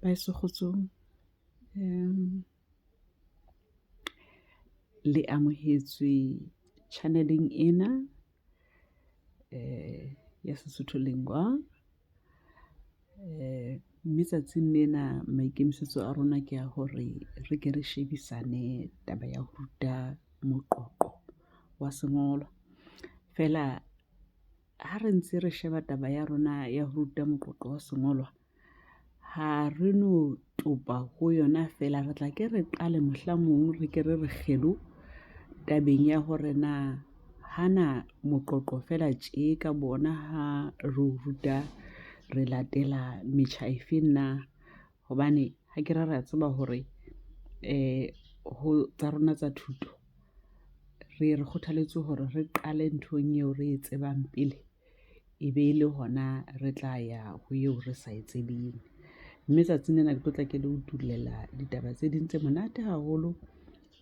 Baeso kgotsong, le amohetswe channeleng ena ya Sesotho lengwa. Mme tsatsing lena maikemisetso a rona ke a hore re ke re shebisane taba ya ho ruta moqoqo wa sengolwa. Fela ha re ntse re sheba taba ya rona ya ho ruta moqoqo wa sengolwa, ha re no topa ho yona fela, re tla ke re qale mohlamong re ke re kgelo tabeng ya hore na hana moqoqo fela tje ka bona ha re ruta re latela metjha efe na, hobane ha ke ra tseba hore ho tsa rona tsa thuto re kgothaletswe hore re qale nthong eo re e tsebang pele e be le hona re tla ya ho eo re sa e tsebeng. Mme tsatsing lena ke tla ke le utulela ditaba tse ding tse monate haholo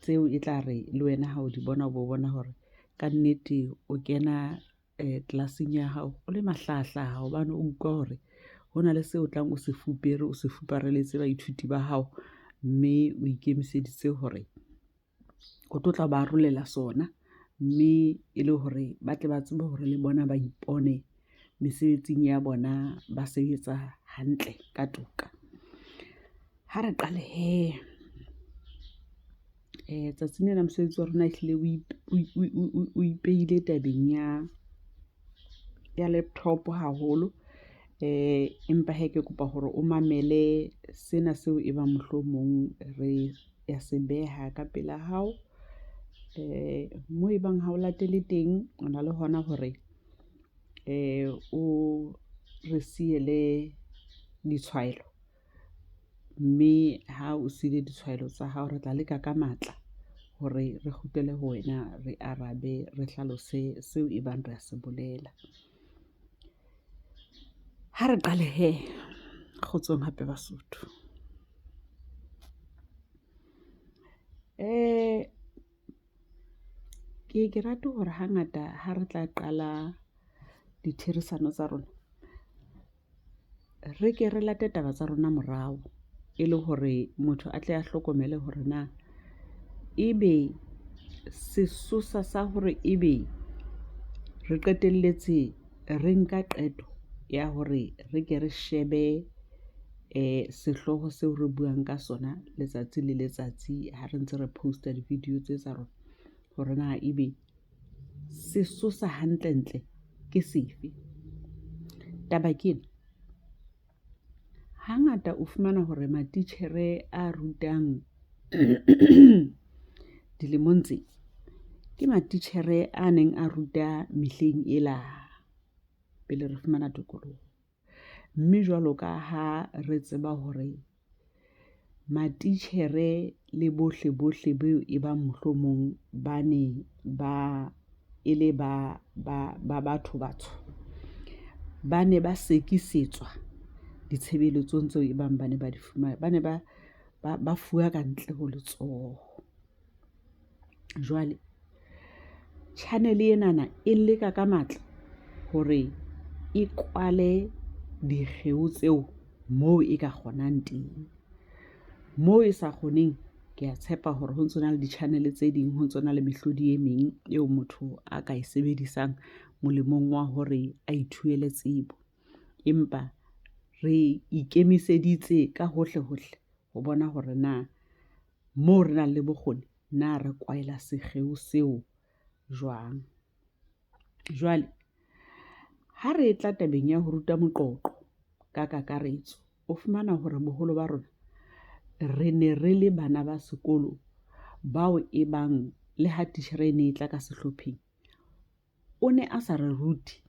tseo e tla re le wena ha o di bona bo bona hore ka nnete o kena tlelaseng ya hao o le mahlahahlaha, hobane o utlwa hore hona le seo tlang o se fupere, o se fupareletse baithuti ba hao, mme o ikemiseditse hore o tla ba arolela sona, mme e le hore ba tle ba tsebe hore le bona ba ipone mesebetsing ya bona ba sebetsa hantle ka toka. Ha re qale tsatsing lena mosebetsi wa rona ehlile o ipeile tabeng ya laptop haholo, empa ke kopa hore o mamele sena seo e bang mohlomong re ya se beha ka pela hao, mo e bang ha o latele teng o na le hona hore o re siele ditshwaelo, mme ha o siile ditshwaelo tsa hao re tla leka ka matla hore re kgutlele ho wena, re arabe, re hlalose seo e bang re a se bolela. Ha re qale kgotsong hape Basotho. Ke rate hore hangata ha re tla qala ditherisano tsa rona, re ke re late taba tsa rona morao, e le hore motho a tle a hlokomele hore na ebe sesosa sa hore ebe re qetelletse re nka qeto ya hore re ke re shebe sehloho seo re buang ka sona letsatsi le letsatsi ha re ntse re posta di-video tsa rona, hore na ebe sesosa hantlentle ke sefe. Taba ke hangata o fumana hore matitjhere a rutang dilemong tse ke matitjhere a neng a ruta mehleng ela pele re fumana tokoloho, mme jwalo ka ha re tseba hore matitjhere le bohle beo e bang mohlomong ba ne ba ele ba batho batsho, ba ne ba sekisetswa ditshebeletsong tseo e bang ba ne ba di fumana, ba ne ba fuwa ka ntle ho letsoho. Jwale channel enana e leka ka matla hore e kwale dikgeo tseo moo e ka kgonang teng. Moo e sa kgoneng, ke a tshepa hore ho ntsona le di-channel tse ding, ho ntsona le mehlodi e meng eo motho a ka e sebedisang molemong wa hore a ithuele tsebo, empa re ikemiseditse ka hohle ho bona hore na moo re nang le bokgoni na re kwaela sekgeo seo jwang. Jwale ha re tla tabeng ya ho ruta moqoqo ka kakaretso, o fumana hore boholo ba rona re ne re le bana ba sekolo bao e bang le ha titjhere ne e tla ka sehlopheng, o ne a sa re rute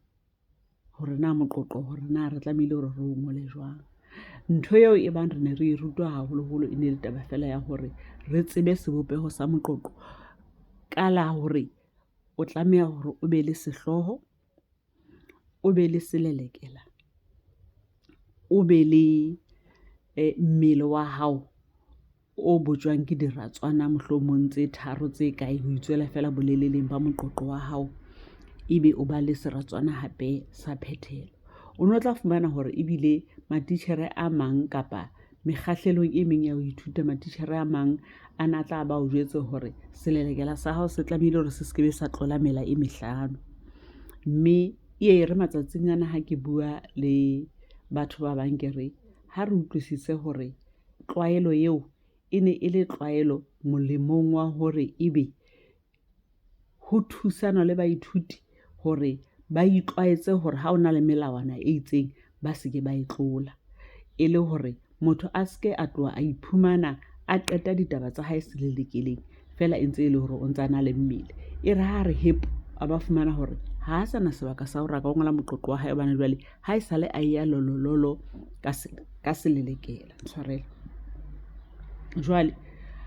hore na moqoqo hore na re tlamehile hore re o ngole jwang. Ntho eo e bang re ne re rutwa haholoholo e ne le taba fela ya hore re tsebe sebopeho sa moqoqo, qala hore o tlameha hore o be le sehloho, o be le selelekela, o be le mmele wa hao o botjwang ke diratswana mohlomong tse 3 tse kae ho itswela fela boleleleng ba moqoqo wa hao, ebe o ba le seratswana hape sa phethelo. O no tla fumana hore ebile matitjhere a mang kapa mekgahlelong e meng ya ho ithuta matitjhere a mang a na tla ba o jwetse hore selelekela sa hao se tlamehile hore se skebe sa tlola mela e mehlano. Mme e re matsatsing ana ha ke bua le batho ba bang ke re ha re utlwisise hore tlwaelo eo e ne e le tlwaelo molemong wa hore ebe ho thusana le baithuti hore ba itlwaetse hore ha ona le melawana e itseng ba seke ba itlola, e le hore motho a ske a tloha a iphumana a qeta ditaba tsa hae selelekeleng fela e ntse e le hore o ntsa na le mmele. E re ha re hepo a ba fumana hore ha a sana sebaka sa hore a ka ngola moqoqo wa hae hobane jwale ha e sale a ya lolololo ka selelekela. Tshwarelo. Jwale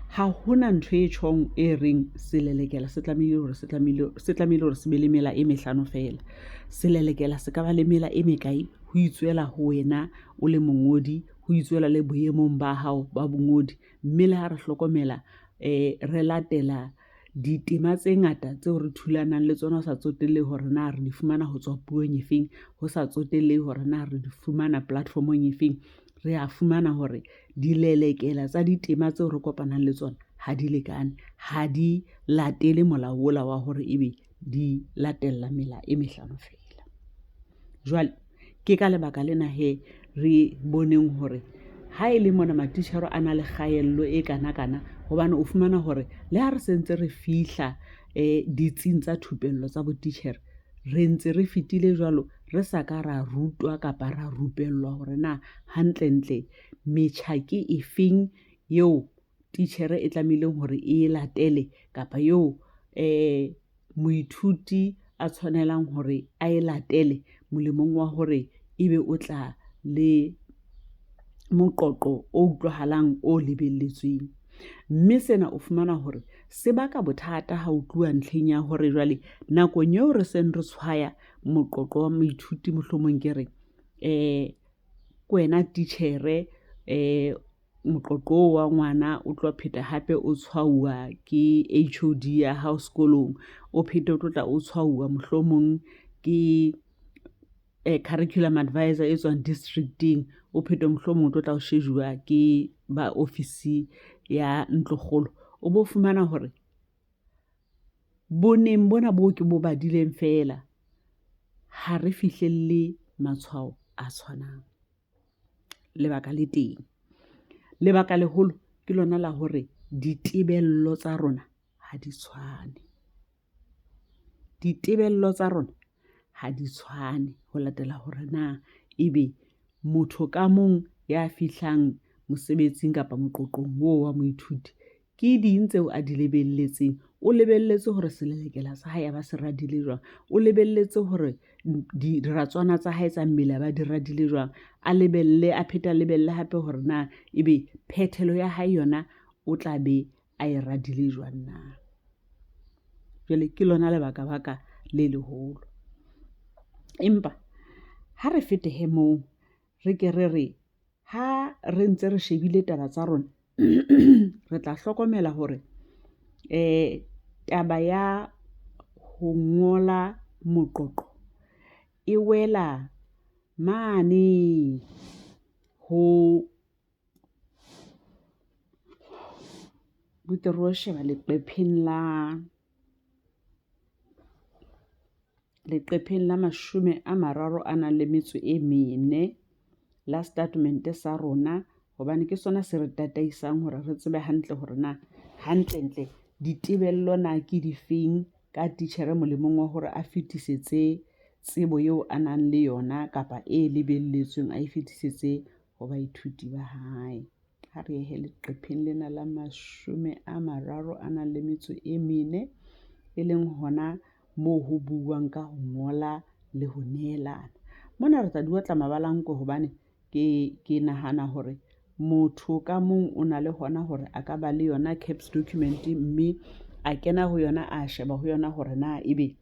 ha hona ntho e tjhong e reng selelekela se tlamehile hore se be le mela e mehlano fela. Selelekela se ka ba le mela e mekae ho itswela ho wena o le mongodi, ho itswela le boemong ba hao ba bongodi. Mme le ha re hlokomela re latela ditema tse ngata tseo re thulanang le tsona, ho sa tsotelle hore na re di fumana ho tswa puong efeng, ho sa tsotelle hore na re di fumana platformong efeng. Re a fumana hore dilelekela tsa ditema tseo re kopanang le tsona ha di lekane, ha di latele molao wola wa hore ebe di latella mela e mehlano fela. Jwale ke ka lebaka lena he re boneng hore ha e le mona matitjhere a na le kgaello e kana hobane o fumana hore le ha re sentse re fihla ditsing tsa thupello tsa botitjhere, re ntse re fitile jwalo re sa ka ra rutwa kapa ra rupellwa hore na hantlentle metjhaki efeng eo titjhere e tlamehileng hore e latele kapa eo moithuti a tshwanelang hore a e latele molemong wa hore ebe o tla le moqoqo o utlwahalang o lebelletsweng. Mme sena o fumana hore se baka bothata ha o tluwa ntlheng ya hore jwale nakong eo re seng re tshwaya moqoqo wa moithuti mohlomong ke re kwena titjhere moqoqo wa ngwana o tlo pheta hape o tshwauwa ke HOD ya hao sekolong, o phete o tlotla o tshwauwa mohlomong ke curriculum advisor e tswang districting, o phete mohlomong o tlotla o shejuwa ke ba ofisi ya ntlokgolo. O bo fumana hore boneng bona bo ke bo badileng fela ha re fihlelle matshwao a tshwanang. Lebaka le teng, lebaka leholo ke lona la hore ditebello tsa rona ha di tshwane. Ditebello tsa rona ha di tshwane ho latela hore na ebe motho ka mong ya fihlang mosebetsing kapa moqoqong woo wa moithuti ke ding tseo a di lebelletseng. O lebelletse hore selelekela sa hae ba se radile jwang, o lebelletse hore diratswana tsa hae tsa mmele ba di radile jwang, a lebelle a pheta lebelle hape hore na ebe phethelo ya hae yona o tla be a e radile jwang na. Jwale ke lona lebaka le leholo. Empa ha re fete he moo re ke re ha re ntse re shebile taba tsa rona re tla hlokomela hore taba ya ho ngola moqoqo e wela mane ho botero sheba leqepheng la 34 la statement sa rona, hobane ke sona se re tataisang hore re tsebe hantle hore na hantlentle ditebello na ke difeng ka titjhere molemong wa hore a fetisetse tsebo eo a nang le yona kapa e lebelletsweng a e fetisetse ho baithuti ba hae. Ha re ye leqepheng lena la 34 e leng hona moo ho buuwang ka ho ngola le ho nehelana. Mona re tla duotla mabalanko hobane ke nahana hore motho ka mong o na le hona hore a ka ba le yona caps document, mme a kena ho yona a sheba ho yona hore na ebe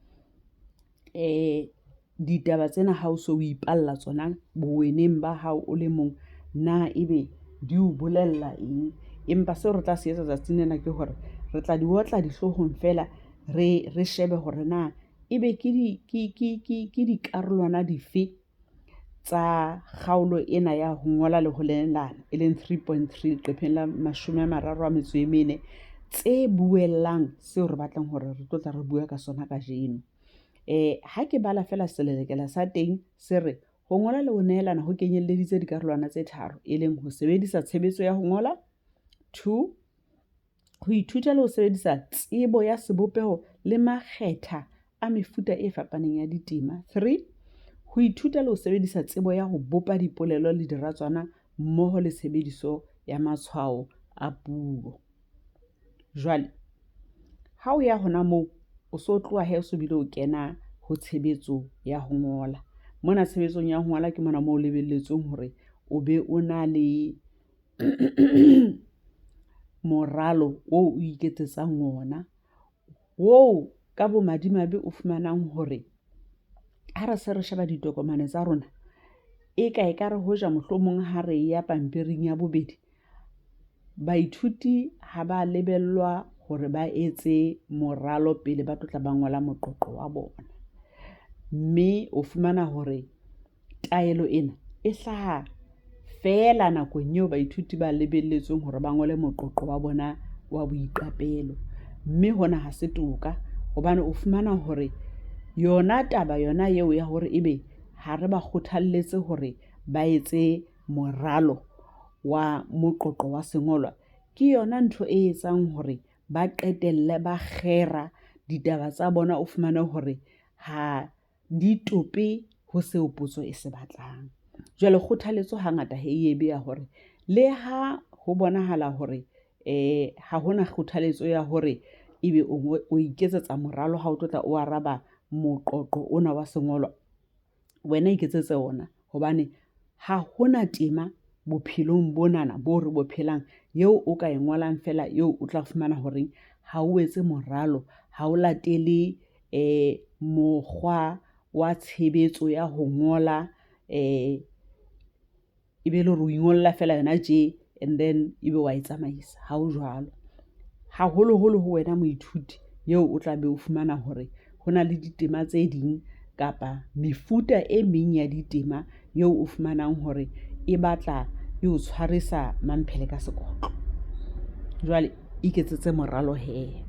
ditaba tsena ha o so o ipalla tsona boweneng ba hao o le mong na ebe di o bolella eng. Empa seo re tla se etsa tsatsing lena ke hore re tla di otla dihlohong fela re shebe hore na ebe ke dikarolwana dife tsa kgaolo ena ya ho ngola le ho nehelana e leng 3.3 leqepheng la 34 tse buellang seo re batlang hore re tlo tla re bua ka sona kajeno. Ha ke bala fela selelekela sa teng se re ho ngola le ho nehelana ho kenyelleditse dikarolwana tse tharo e leng ho sebedisa tshebetso ya ho ngola. 2, ho ithuta le ho sebedisa tsebo ya sebopeho le makgetha a mefuta e fapaneng ya ditema. 3, ho ithuta le ho sebedisa tsebo ya ho bopa dipolelo le diratswana mmoho le tshebediso ya matshwao a puo. Jwale ha o ya hona moo o so tloha he o so bile o kena ho tshebetso ya ho ngola. Mona tshebetsong ya ho ngola ke mona moo lebelletsweng hore o be o na le moralo o iketsetsang ona, wo ka bomadimabe o fumanang hore ha re se re sheba ditokomane tsa rona e ka ekare hoja mohlomong ha re ya pampiring ya bobedi, baithuti ha ba lebellwa hore ba etse moralo pele ba tla ba ngola moqoqo wa bona, mme o fumana hore taelo ena e hlaha fela nakong eo baithuti ba lebelletsweng hore ba ngole moqoqo wa bona wa boiqapelo, mme hona ha se toka hobane o fumana hore yona taba yona eo ya hore ebe ha re ba kgothalletse hore ba etse moralo wa moqoqo wa sengolwa, ke yona ntho e etsang hore ba qetelle ba kgera ditaba tsa bona. O fumane hore ha di tope ho seo potso e se batlang. Jwale kgothaletso hangata he ebe ya hore le ha ho bonahala hore ha hona kgothaletso ya hore ebe o iketsetsa moralo ha o tlotla o araba moqoqo ona wa sengolwa, wena iketsetse ona hobane ha hona tema bophelong bonana bo re bophelang eo o ka ngolang fela eo o tla fumana hore ha o etse moralo, ha o latele mokgwa wa tshebetso ya ho ngola e be le hore o ingolla fela yona tje and then ebe wa e tsamaisa. Ha o jwalo, haholoholo ho wena moithuti eo o tla be o fumana hore ho na le ditema tse ding kapa mefuta e meng ya ditema eo o fumanang hore e batla e o tshwarisa mamphele ka sekotlo. Jwale iketsetse moralo he,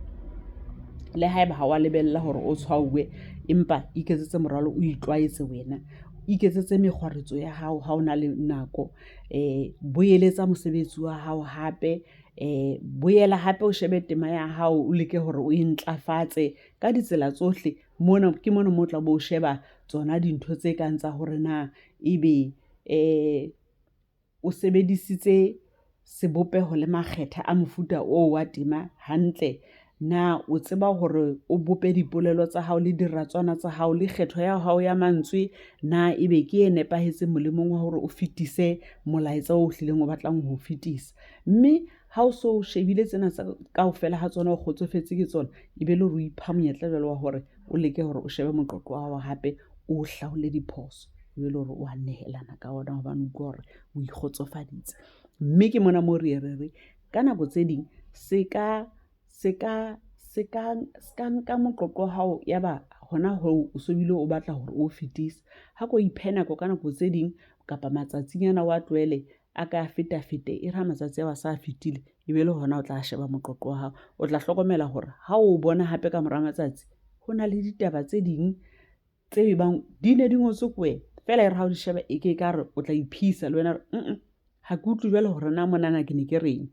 le haeba ha wa lebella hore o tshwauwe, empa iketsetse moralo o itlwaetse wena, iketsetse mekgwaretso ya hao ha o na le nako, boeletsa mosebetsi wa hao hape, boela hape o shebe tema ya hao o leke hore o intlafatse ka ditsela tsohle. Mona ke mona mo tla bo sheba tsona dintho tse kang tsa hore na ebe o sebedisitse sebopeho le makgetha a mofuta o wa tema hantle, na o tseba hore o bope dipolelo tsa hao le diratswana tsa hao le kgetho ya hao ya mantswe, na ebe ke e nepahetseng molemong wa hore o fetise molaetsa o hlileng o batlang ho fetisa. Mme ha o so shebile tsena kaofela ha tsona o kgotsofetse ke tsona, e be le hore o ipha monyetla jwalo wa hore o leke hore o shebe moqoqo wa hao hape o hlaole diphoso, e be le hore o a nehelana ka ona hobane o utlwa hore o ikgotsofaditse. Mme ke mona mo re ka nako tse ding se ka nka moqoqo wa hao yaba hona ho o so bile o batla hore o fetise. Ha ko iphe nako ka nako tse ding kapa matsatsinyana wa tlwele a ka feta-fete, e ra matsatsi a sa fetile, e be le hona o tla sheba moqoqo wa hao. O tla hlokomela hore ha o bona hape ka mora matsatsi ho na le ditaba tse ding tse bang di ne di ngotswe ko wena fela, e re ha o di sheba e ke ka re o tla iphisa le wena ha ke utlwe jwale hore na monana ke ne ke reng.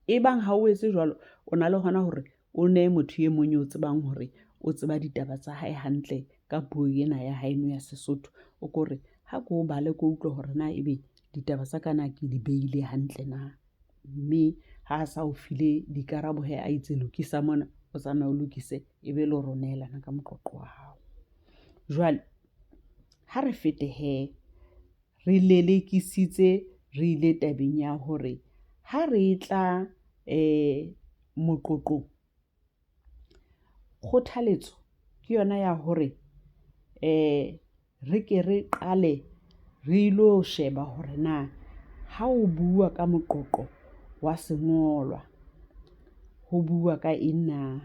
E bang ha o etse jwalo, o na le hona hore o ne motho e mong o tsebang hore o tseba ditaba tsa hae hantle ka puo ena ya haeno ya Sesotho, o kore ha ko bale ko utlwe hore na ebe ditaba tsa kana ke di beile hantle na. Mme ha sa o file dikarabo he a itse lokisa mona, o tsamaye o lokise, e be le hore o nehelana ka moqoqo wa hao. Jwale ha re fete he, re lelekisitse re ile tabeng ya hore ha re tla moqoqong, kgothaletso ke yona ya hore re ke re qale re ilo sheba hore na ha o bua ka moqoqo wa sengolwa ho bua ka eng na.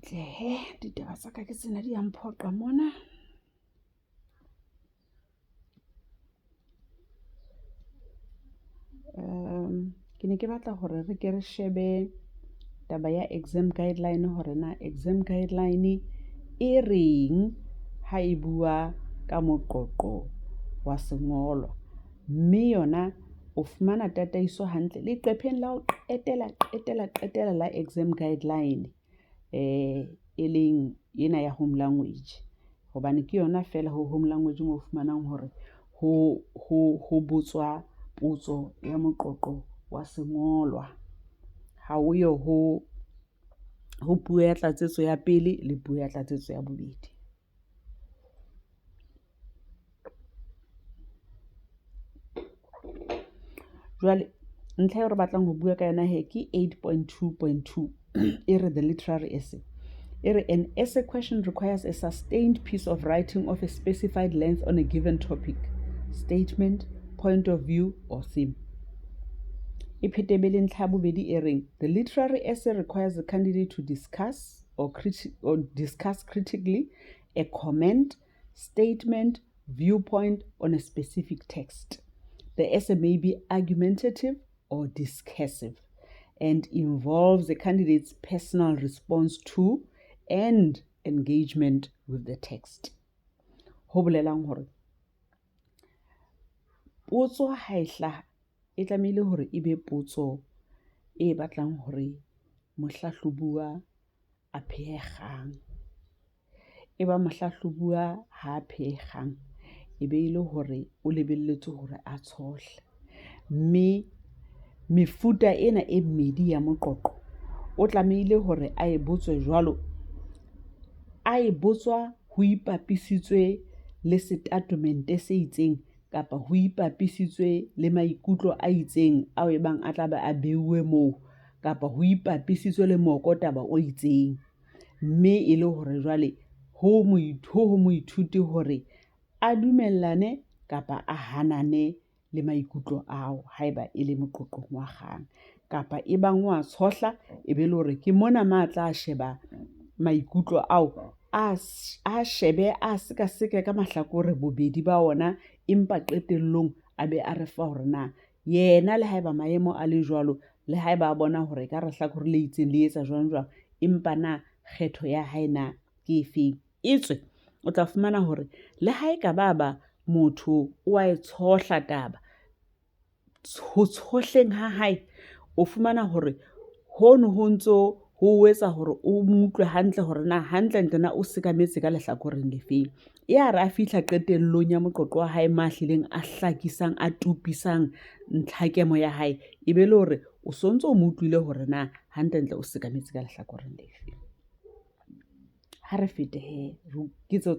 Tle ditaba tsa ka ke tsena di a mphoqa mona. Ke ne ke batla hore re ke re shebe taba ya exam guideline hore na exam guideline e reng ha e bua ka moqoqo wa sengolwa, mme yona o fumana tataiso hantle le qepheng la ho qetela la exam guideline e leng ena ya home language, hobane ke yona fela ho home language mo fumanang hore ho botswa potso ya moqoqo wa sengolwa. Ha o yo ho puo ya tlatsetso ya pele le puo ya tlatsetso ya bobedi. Jwale ntlha eo re batlang ho bua ka yona ke 8.2.2 e re the literary essay. An essay question requires a sustained piece of writing of a specified length on a given topic, statement, point of view, or theme. The literary essay requires the candidate to discuss discuss critically a comment, statement, viewpoint on a specific text. The essay may be argumentative or discursive and involves the candidate's personal response to and engagement with the text. Ho bolelang hore potso ha e hlaha e tlamehile hore e be potso e batlang hore mohlahlobua a phehang. E ba mohlahlobua ha phehang e be ile hore o lebelletse hore a tshohle, mme mefuta ena e mmedi ya moqoqo o tlamehile hore a e botswe jwalo a e botswa ho ipapisitswe le setatemente se itseng kapa ho ipapisitswe le maikutlo a itseng ao e bang a tla ba a beuwe moo, kapa ho ipapisitswe le mokotaba o itseng, mme e le hore jwale ho moithuti hore a dumellane kapa a hanane le maikutlo ao haeba e le moqoqong wa kgang, kapa e bang wa tshohla e be le hore ke mona matla sheba maikutlo ao a shebe a seka ka mahlakore bobedi ba ona, empa qetellong a be a re fa hore na yena le haeba maemo a le jwalo, le haeba a bona hore ka re hlakore le itseng le etsa jwang, empa na kgetho ya hae na ke efeng. Etswe o tla fumana hore le ha e ka ba motho o a e tshohla taba, ho tshohleng ha hae o fumana hore hono ho ntso ho etsa hore o utlwe hantle hore na hantle ntena o sekametse ka lehlakoreng le feng. Ya re a fihla qetellong ya moqoqo wa hae mahlileng a hlakisang a tupisang ntlhakemo ya hae, e be le hore o sontso o mo utlwile hore na hantle o sekametse ka lehlakoreng le feng. Ha re fete he ke tseo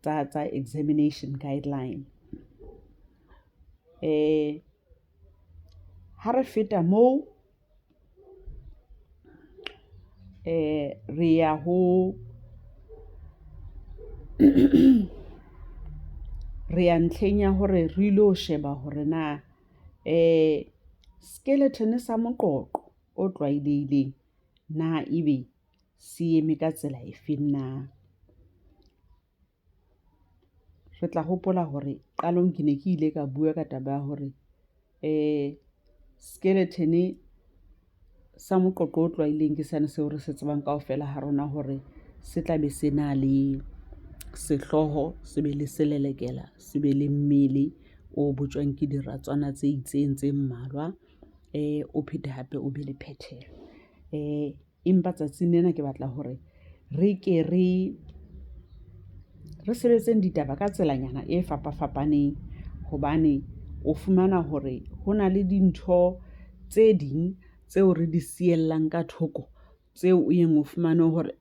tsa examination guideline. Ha re feta moo re ya ho re ya ntlheng ya hore re ilo sheba hore na sekelethone sa moqoqo o tlwaelehileng na ebe se eme ka tsela efeng na. Re tla hopola hore qalong ke ne ke ile ka bua ka taba ya hore sekelethone sa moqoqo o tlwaelehileng ke sane seo re se tsebang kaofela ha rona hore se tla be se na le sehloho, se be le selelekela, se be le mmele o botjwang ke diratswana tse itseng tse mmalwa, o phete hape o be le phethelo. Empa tsatsing lena ke batla hore re ke re sebetseng ditaba ka tselanyana e fapafapaneng, hobane o fumana hore ho na le dintho tse ding tseo re di siellang ka thoko, tseo o yeng o fumane hore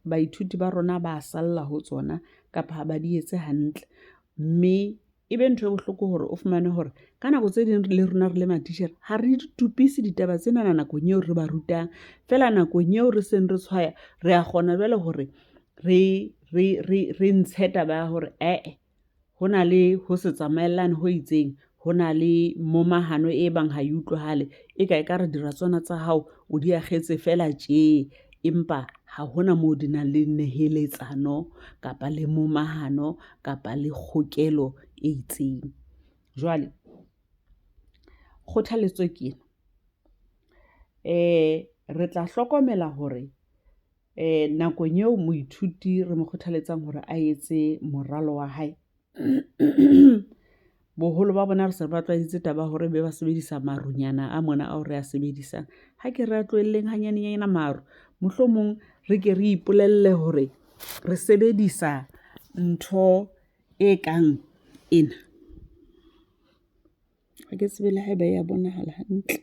baithuti ba rona ba salla ho tsona kapa ha ba di etse hantle, mme e be ntho e bohloko hore o fumane hore ka nako tse ding le rona re le matitjhere ha re ditupise ditaba tsena nakong eo re ba rutang, fela nakong eo re seng re tshwaya re a kgona jwale hore re ntshe taba ya hore ho na le ho se tsamaellane ho itseng ho na le momahano e bang ha e utlwahale e ka ekare diratswana tsa hao o di akgetse fela tje, empa ha hona moo di nang le neheletsano kapa le momahano kapa le kgokelo e itseng. Jwale kgothaletso ke re tla hlokomela hore nakong eo moithuti re mo kgothaletsang hore a etse moralo wa hae boholo ba bona re se ba tlwaeditse taba hore be ba sebedisa marunyana a mona ao re a sebedisang. Ha ke re a tlohelleng hanyanenyana maru, mohlomong re ke re ipolelle hore re sebedisa ntho e kang ena. Ha ke tsebe le haeba ya bonahala hantle.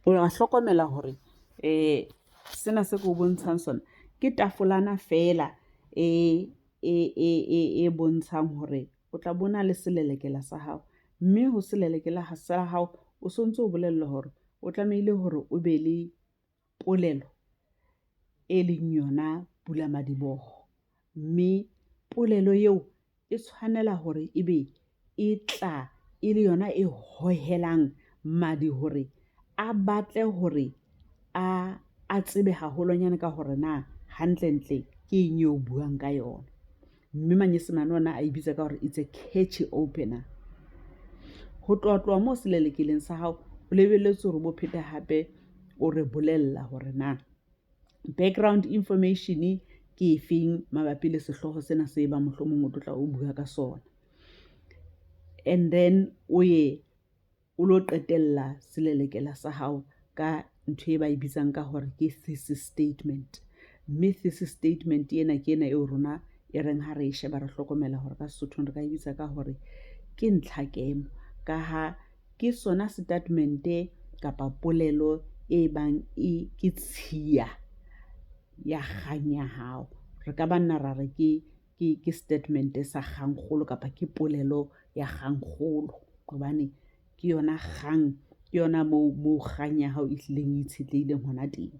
O a hlokomela hore sena se go bontshang sona ke tafolana fela e bontshang hore o tla bona le selelekela sa hao, mme ho selelekela ha sa hao o sontso o bolella hore o tlamehile hore o be le polelo e leng yona pula madiboho, mme polelo eo e tshwanela hore ebe e tla e le yona e hohelang madi hore a batle hore a tsebe haholonyana ka hore na hantlentle ke eng eo buang ka yona, mme manyesemane ona a ibitsa ka hore it's a catchy opener. Ho tloha mo selelekeleng sa hao o lebelletse hore bo phete hape o re bolella hore na background information ke efeng mabapi le sehloho sena se ba mohlomong o tla o bua ka sona, and then o ye o lo qetella selelekela sa hao ka ntho e ba e bitsang ka hore ke thesis statement. Mme thesis statement ena ke ena eo rona e reng ha re e sheba re hlokomela hore ka Sesothong re ka e bitsa ka hore ke ntlhakemo, ka ha ke sona statement-e kapa polelo e bang ke tshiya ya kgang ya hao. Re ka banna ra re ke statement sa kgangkgolo kapa ke polelo ya kgangkgolo, hobane ke yona kgang, ke yona mo kgang ya hao e hlileng e itshetlehileng hona teng.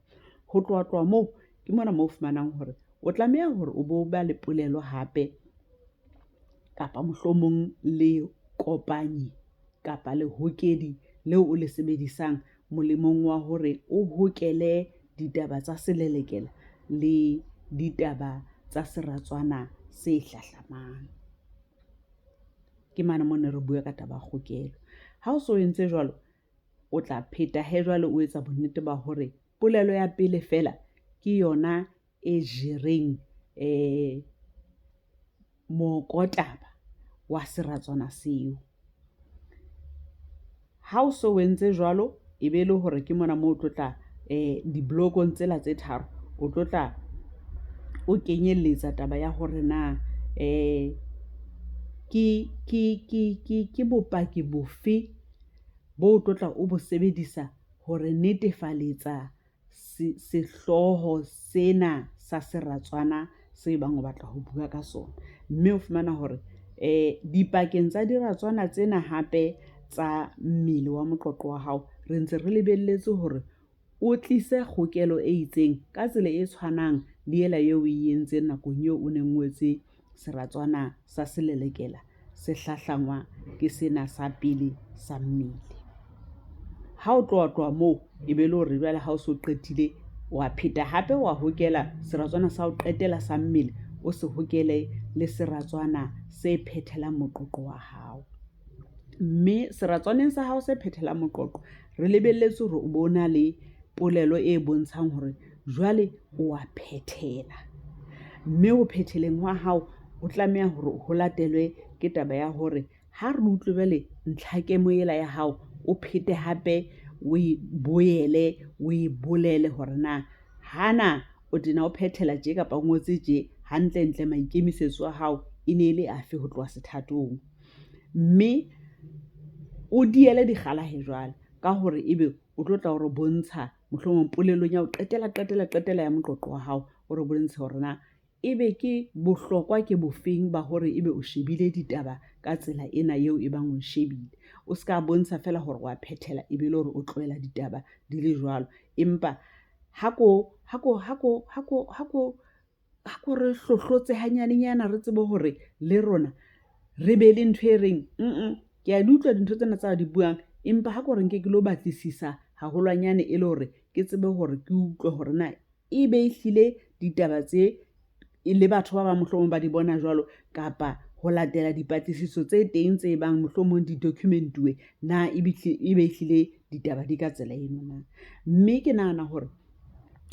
Ho tloha moo ke mona moo fumanang hore o tlameha hore o bo ba le polelo hape kapa mohlomong le kopanye kapa le hokedi leo o le sebedisang molemong wa hore o hokele ditaba tsa selelekela le ditaba tsa seratswana se hlahlamang. Ke mana mona re bua ka taba kgokelo. Ha o so entse jwalo, o tla pheta he jwale o etsa bonnete ba hore polelo ya pele fela ke yona e jereng mokotaba wa seratswana seo. Ha o so entse jwalo, e be le hore ke mona moo o tlo tla diblokong tsela tse tharo o tlo tla o kenyelletsa taba ya hore na ke bopaki bofe bo tlo tla o bo sebedisa hore netefaletsa sehloho sena sa seratswana se bang o batla ho bua ka sona. Mme o fumana hore dipakeng tsa diratswana tsena hape tsa mmele wa moqoqo wa hao re ntse re lebelletse hore o tlise kgokelo e itseng ka tsela e tshwanang le ela eo e entseng nakong eo o neng o etse seratswana sa selelekela se hlahlangwa ke sena sa pele sa mmele. Ha o tloha moo e be le hore jwale ha o so qetile wa pheta hape wa hokela seratswana sa ho qetela sa mmele, o se hokele le seratswana se phethelang moqoqo wa hao. Mme seratswaneng sa hao se phethelang moqoqo re lebelletse hore o bona le polelo e bontshang hore jwale o a phethela, mme ho phetheleng wa hao o tlameha hore ho latelwe ke taba ya hore ha re utlwe jwale ntlhakemo ela ya hao o phete hape o boele o bolele hore na hana o tena o phethela tje kapa o ngotse tje hantlentle maikemisetso a hao e ne le afe ho tloha sethatong. Mme o diele dikgala he jwale ka hore ebe o tlo tla hore bontsha mohlomong polelong ya ho qetela ya moqoqo wa hao o re bontshe hore na ebe ke bohlokwa ke bofeng ba hore ebe o shebile ditaba ka tsela ena eo e bang o shebile. O ska bontsha fela hore wa phethela e be le hore o tlohela ditaba di le jwalo, empa ka gore hlohlotse hanyanenyana re tsebe hore le rona re be le ntho e reng ke a di utlwa dintho tsena tsa di buang empa ha gore nke ke lo batlisisa haholwanyane e le hore ke tsebe hore ke utlwe hore na e be ehlile ditaba tse le batho ba ba mohlomong ba di bona jwalo kapa ho latela dipatlisiso tse teng tse bang mohlomong di documentuwe na e be ehlile ditaba di ka tsela eno na. Mme ke nahana hore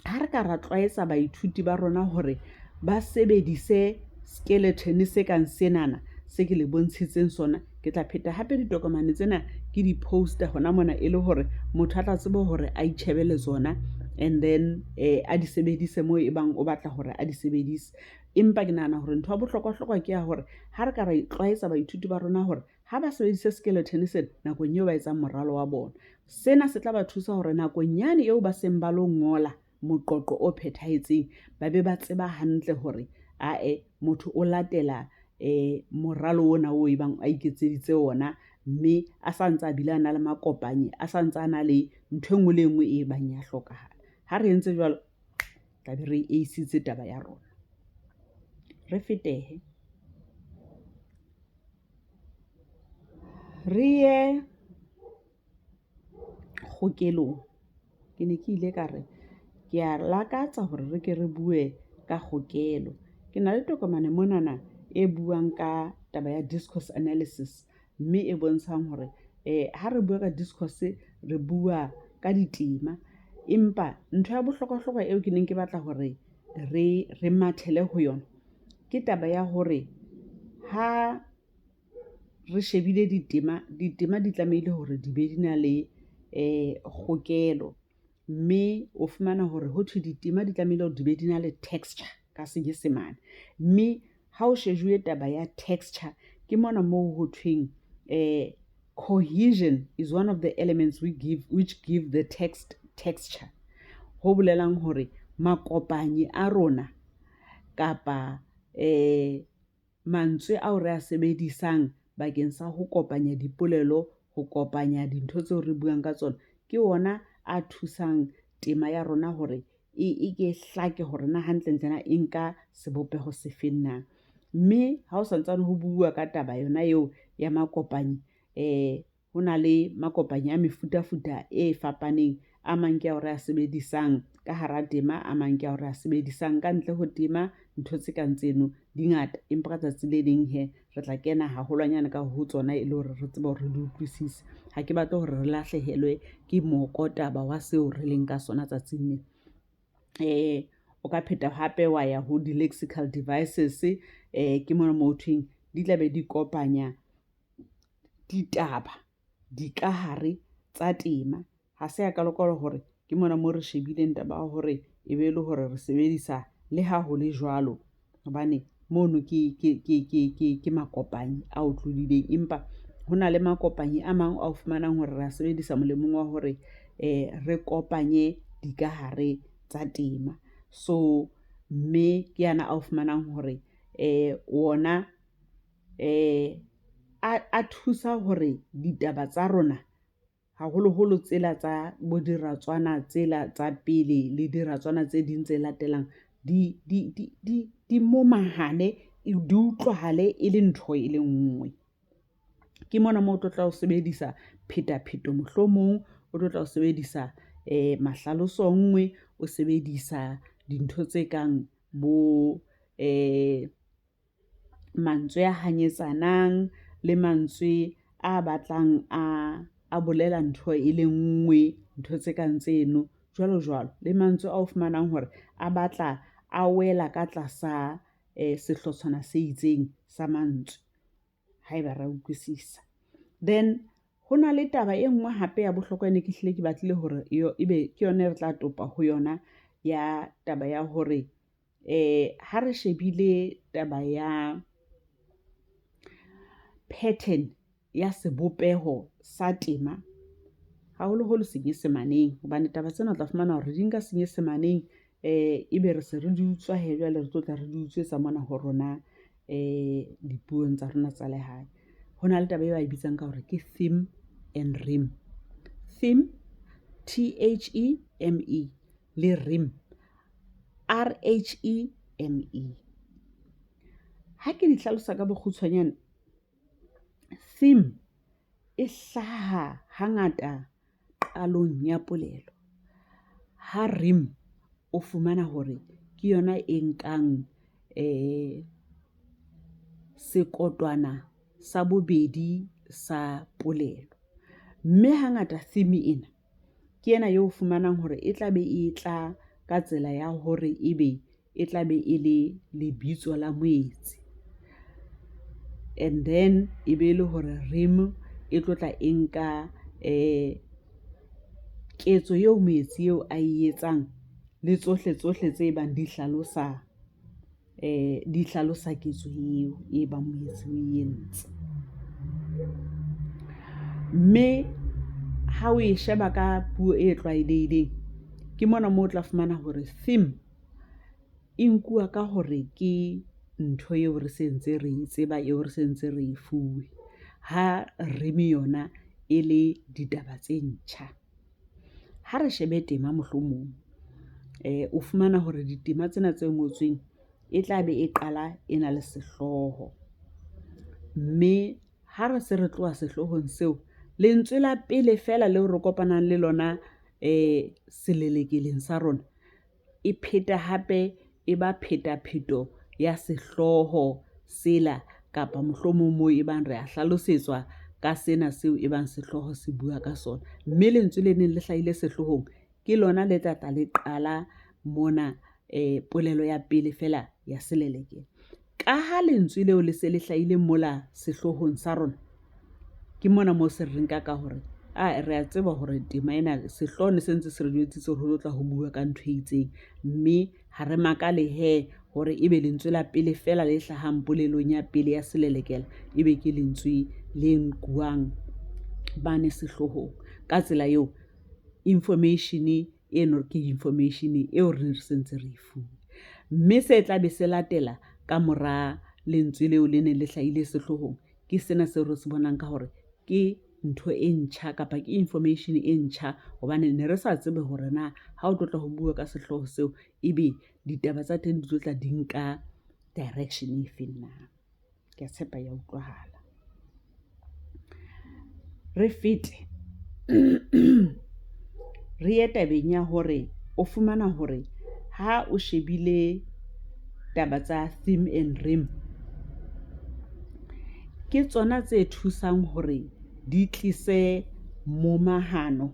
ha re ka ra tlwaetsa baithuti ba rona hore ba sebedise sekelethone se kang senana se ke le bontshitseng sona, ke tla pheta hape ditokomane tsena ke di poster hona mona e le hore motho a tla tsebe hore a itjhebele tsona and then a di sebedise mo e bang o batla hore a di sebedise. Empa ke nahana hore ntho ya bohlokwa ke ya hore ha re ka ra itlwaetsa baithuti ba rona hore ha ba sebedise sekelethone sena nakong eo ba etsang moralo wa bona, sena se tla ba thusa hore nakong yane eo ba seng ba lo ngola moqoqo o phethahetseng ba be ba tseba hantle hore motho o latela moralo ona o e bang a iketseditse ona, mme a sa ntse a bile a na le makopanye, a sa ntse a na le ntho enngwe le enngwe e bang ya hlokahala. Ha re entse jwalo tla be re isitse taba ya rona. Re fetehe re ye kgokelong. Ke ne ke ile ka re ke a lakatsa hore re ke re bue ka kgokelo. Ke na le tokomane monana e buang ka taba ya discourse analysis, mme e bontshang hore ha re bua ka discourse re bua ka ditema, empa ntho ya bohlokwa eo ke neng ke batla hore re mathele ho yona ke taba ya hore ha re shebile ditema di tlamehile hore di be di na le kgokelo, mme o fumana hore ho thwe ditema di tlamehile hore di be di na le texture ka senyesemane. Mme ha o shejuwe taba ya texture ke mona moo ho thweng cohesion is one of the elements which give the text texture. Ho bolelang hore makopanye a rona kapa mantswe ao re a sebedisang bakeng sa ho kopanya dipolelo, ho kopanya dintho tseo re buang ka tsona, ke ona a thusang tema ya rona hore e ke hlake hore na hantle ntlena e nka sebopeho se feng na. Mme ha o santsane ho bua ka taba yona eo ya makopanye, ho na le makopanye a mefutafuta e fapaneng, a mang ke ao re a sebedisang ka hara tema, a mang ke ao re a sebedisang ka ntle ho tema. Ntho tse kang tseno di ngata, empa ka tsatsi le leng re tla kena haholwanyane ka ho tsona e le hore re tsebe hore re di utlwisise. Ha ke batle hore re lahlehelwe ke mokotaba wa seo re leng ka sona tsatsing lena. O ka pheta hape wa ya ho di-lexical devices, ke mona moo thweng di tla be di kopanya ditaba, dikahare tsa tema. Ha se ya ka lokela hore ke mona moo re shebileng taba ya hore e be le hore re sebedisa le ha ho le jwalo, hobane mono ke makopanye a otlolileng, empa ho na le makopanye a mang a o fumanang hore re a sebedisa molemong wa hore re kopanye dikahare tsa tema. So mme ke yana a o fumanang hore ona a thusa hore ditaba tsa rona haholoholo tsela tsa bo diratswana, tsela tsa pele le diratswana tse ding tse latelang di momahane, di utlwahale e le ntho e le nngwe. Ke mona moo o tlo o sebedisa phetapheto, mohlomong o tlo o sebedisa mahlaloso nngwe, o sebedisa dintho tse kang bo mantswe a hanyetsanang le mantswe a batlang a bolela ntho e le nngwe, ntho tse kang tseno jwalo jwalo, le mantswe a o fumanang hore a batla a wela ka tlasa sehlotshwana se itseng sa mantswe, haeba ra utlwisisa. Then ho na le taba e nngwe hape ya bohlokwa ne ke hlile ke batlile hore ebe ke yona re tla topa ho yona, ya taba ya hore ha re shebile taba ya pattern ya sebopeho sa tema haholoholo senyesemaneng, hobane taba tsena o tla fumana hore di nka senyesemaneng, ebe re se re di utswa jwale re tlo tla re di utswetsa mona ho rona dipuong tsa rona tsa lehae. Ho na le taba eo a e bitsang ka hore ke theme and rhyme. Theme, THEME, le rhyme, RHYME. me. Ha ke di hlalosa ka bokgutshwanyane, theme e hlaha hangata qalong ya polelo. Ha rhyme o fumana hore ke yona e nkang sekotwana sa bobedi sa polelo. Mme hangata theme ena ke ena eo fumanang hore e tla be e tla ka tsela ya hore ebe e tla be e le lebitso la moetsi, and then e be le hore rhyme e tlotla e nka ketso eo moetsi eo a e etsang le tsohle tse bang di hlalosa ketso eo e bang moetsi o entse. Mme ha o e sheba ka puo e tlwaelehileng, ke mona moo o tla fumana hore theme e nkuwa ka hore ke ntho eo re sentse re e tseba, eo re sentse re e fuwe, ha rhyme yona e le ditaba tse ntjha. Ha re shebe tema mohlomong, o fumana hore ditema tsena tse ngotsweng e tla be e qala e na le sehloho, mme ha re se re tloha sehlohong seo, lentswe la pele fela leo re kopanang le lona selelekeleng sa rona, e pheta hape e ba phetapheto ya sehloho sela, kapa mohlomong moo e bang re a hlalosetswa ka sena seo e bang sehloho se bua ka sona. Mme lentswe le neng le hlahile sehlohong ke lona le tlatla le qala mona polelo ya pele fela ya selelekela. Ka ha lentswe leo le se le hlahile mola sehlohong sa rona, ke mona moo se re nka ka hore re a tseba hore tema ena sehloho ne sentse se re jwetsitse hore ho tla ho bua ka ntho e itseng, mme ha re makale he hore ebe lentswe la pele fela le hlahang polelong ya pele ya selelekela ebe ke lentswe le nkuwang bane sehlohong. Ka tsela eo information eno ke information eo re sentse re e fuwe, mme se tla be se latela ka mora lentswe leo le ne le hlahile sehlohong ke sena se re se bonang ka hore ke ntho e ntjha kapa ke information e ntjha, hobane ne re sa tsebe hore na ha o tlotla ho bua ka sehloho seo ebe ditaba tsa teng di tlotla di nka direction e feng na. Ke a tshepa ya utlwahala. Re fete re ye tabeng ya hore o fumana hore ha o shebile taba tsa theme and rhyme, ke tsona tse thusang hore di tlise momahano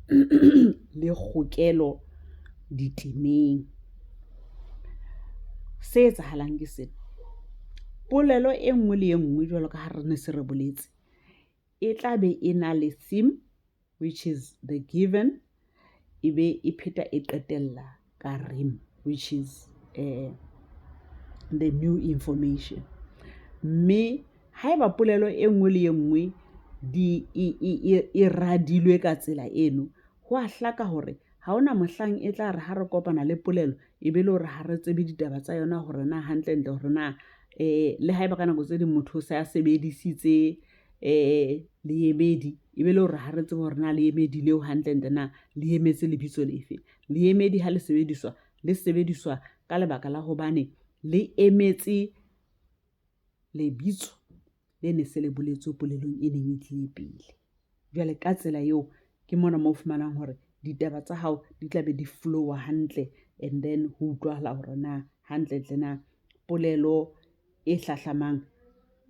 le kgokelo ditemeng. Se etsahalang ke sena, polelo e nngwe le e nngwe jwalo ka ha re ne se re boletse, e tla be e na le theme, which is the given, e be e pheta e qetella ka rhyme, which is the new information. Mme haeba polelo e nngwe le e nngwe e radilwe ka tsela eno, ho a hlaka hore ha ona mohlang e tla re ha re kopana le polelo e be le hore ha re tsebe ditaba tsa yona hore na hantlentle hore na le haeba ka nako tse ding motho o se a sebedisitse leemedi, e be le hore ha re tsebe hore na leemedi leo hantlentle na le emetse lebitso lefe. Leemedi ha le sebediswa ka lebaka la hobane le emetse lebitso le ne se le boletswe polelong e neng e tlile pele. Jwale ka tsela eo ke mona moo fumanang hore ditaba tsa hao di tla be di flowa hantle, and then ho utlwahala hore na hantlentle na polelo e hlahlamang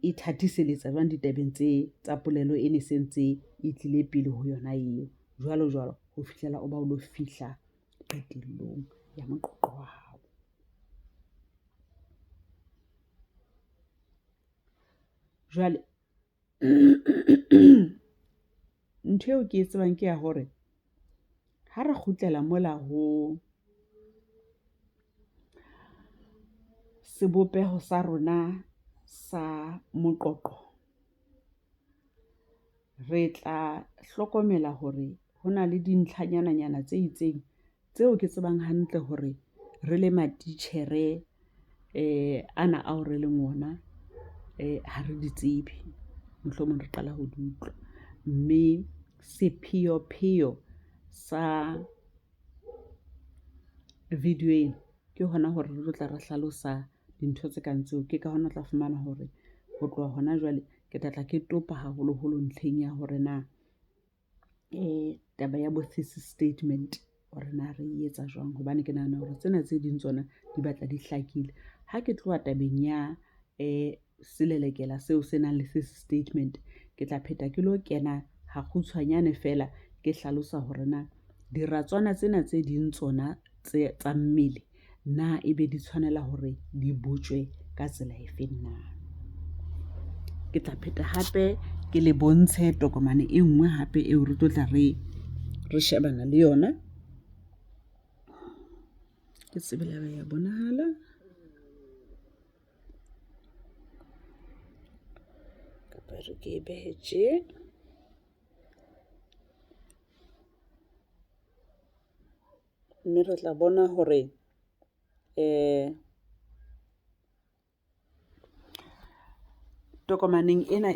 e thathiselletsa jwang ditabeng tsa polelo e ne sentse e tlile pele ho yona eo, jwalo jwalo ho fihlela o ba o lo fihla qetellong ya moqoqo wa hao. Jwale ntho eo ke e tsebang ke ya hore ha re kgutlela mola ho sebopeho sa rona sa moqoqo, re tla hlokomela hore ho na le dintlhanyana tse itseng tseo ke tsebang hantle hore re le matitjhere ana ao re leng ona ha re di tsebe, mohlomong re qala ho di utlwa. Mme sepheopheo sa video ena ke hona hore re tla re hlalosa dintho tse kang tseo. Ke ka hona o tla fumana hore ho tloha hona jwale ke tla ke topa haholoholo ntlheng ya hore na taba ya bo thesis statement hore na re etsa jwang, hobane ke nahana hore tsena tse ding tsona di batla di hlakile. Ha ke tloha tabeng ya selelekela seo se nang le thesis statement, ke tla pheta ke lo kena ha kgutshwanyane fela ke hlalosa hore na diratswana tsena tse ding tsona tsa mmele na ebe di tshwanela hore di botjwe ka tsela efeng na. Ke tla pheta hape ke le bontshe tokomane e nngwe hape eo re tlo tla re shebana le yona. Ke tsebela ya bonahala kapa re ke e behe tje. Mme re tla bona hore tokomaneng ena